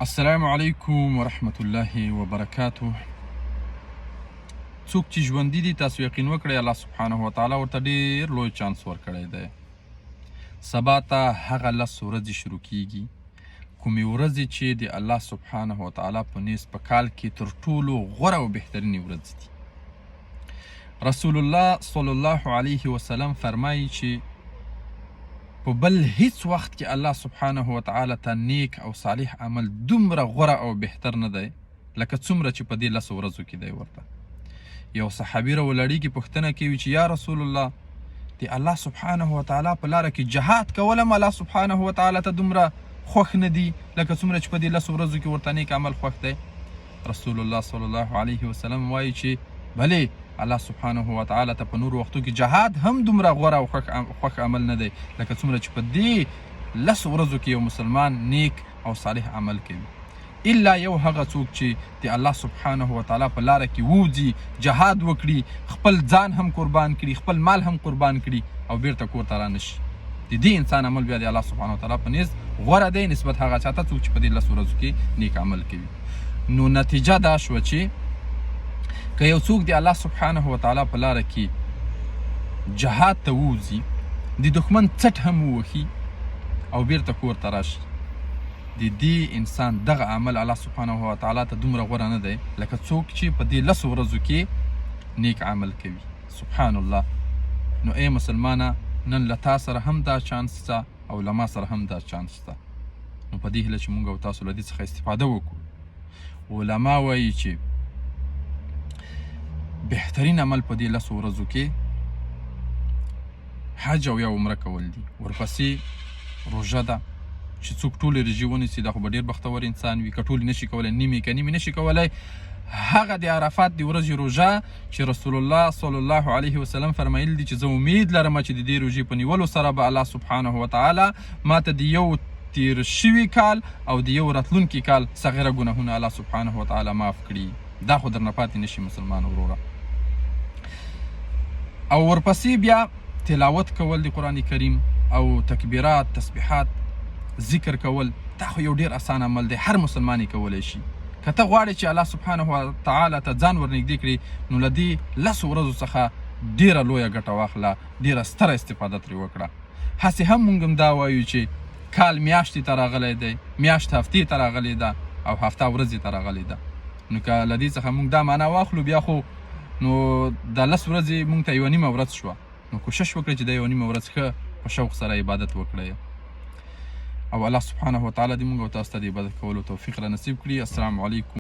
السلام علیکم ورحمت الله وبرکاته. څوک چې ژوندي دي تاسو یقین وکړئ الله سبحانه وتعالی ورته ډېر لوی چانس ورکړی دی. سبا ته هغه 10 ورځې شروع کیږي کومې ورځې چې د الله سبحانه وتعالی په نیز په کال کې تر ټولو غوره او بهترینې ورځې دي. رسول الله صلی الله علیه وسلم فرمایي چې په بل هیڅ وخت کې الله سبحانه وتعالی ته نیک او صالح عمل دومره غوره او بهتر نه دی لکه څومره چې په دې 10 ورځو کې دی. ورته یو صحابي راولړیږي پوښتنه کوي چې یا رسول الله د الله سبحانه وتعالی په لاره کې جهاد کول هم الله سبحانه وتعالی ته دومره خوښ نه دي لکه څومره چې په دې 10 ورځو کې ورته نیک عمل خوښ دی؟ رسول الله صلی الله علیه وسلم وایي چې بلې الله سبحانه وتعالی ته په نور وختو کې جهاد هم دومره غوره او خوښ عمل نه دی لکه څومره چې په دې 10 ورځو کې یو مسلمان نیک او صالح عمل کوي. الا یو هغه څوک چې د الله سبحانه وتعالی په لاره کې ووځي، جهاد وکړي، خپل ځان هم قربان کړي، خپل مال هم قربان کړي او بیرته کور ته رانشي، د دې انسان عمل بیا د الله سبحانه وتعالی په نیز غوره دی نسبت هغه چاته څوک چې په دې 10 ورځو کې نیک عمل کوي. نو نتیجه دا شوه چې که یو څوک د الله سبحانه وتعالی په لاره کې جهاد ته ووځي، د دښمن څټ هم ووهي او بیرته کور ته راشي، د دې انسان دغه عمل الله سبحانه وتعالی ته دومره غوره نه دی لکه څوک چې په دې 10 ورځو کې نیک عمل کوي. سبحان الله. نو ای مسلمانه، نن له تا سره هم دا چانس شته او له ما سره هم دا چانس شته. نو په دې هیله چې موږ او تاسو له دې څخه استفاده وکړو. علما وایي چې بهترین عمل په دې 10 ورځو کې حج او یا عمره کول دي. ورپسې روژه ده چې څوک ټولې روژې ونیسي دا خو به ډېر بختور انسان وي. که ټولې نشي کولی، نیمې که نیمې نشي کولی، هغه د عرفات د ورځې روژه چې رسول الله صلی الله علیه وسلم فرمایلی دي چې زه امید لرم چې د دې روژې په نیولو سره به الله سبحانه وتعالی ماته د یو تیر شوي کال او د یو راتلونکي کال صغیره ګناهونه الله سبحانه وتعالی معاف کړي. دا خو درنه پاتې نشي مسلمان وروره. او ورپسې بیا تلاوت کول د قرآن کریم او تکبیرات، تسبیحات، ذکر کول، دا خو یو ډیر اسان عمل دی، هر مسلمان یې کولی شي. که ته غواړې چې الله سبحانه وتعالی ته ځان ورنږدې کړي نو له دې 10 ورځو څخه ډیره لویه ګټه واخله، ډیره ستره استفاده ترې وکړه. هسې هم موږ هم دا وایو چې کال میاشتې ته راغلی دی، میاشت هفتې ته راغلی ده او هفته ورځې ته راغلی ده. نو که له دې څخه موږ دا معنا واخلو بیا خو نو دا 10 ورځې موږ ته یوه نیمه ورځ شوه. نو کوشش وکړئ چې دا یوه نیمه ورځ ښه په شوق سره عبادت وکړئ او الله سبحانه وتعالی دې موږ او تاسو ته د عبادت کولو توفیق را نصیب کړي. السلام علیکم.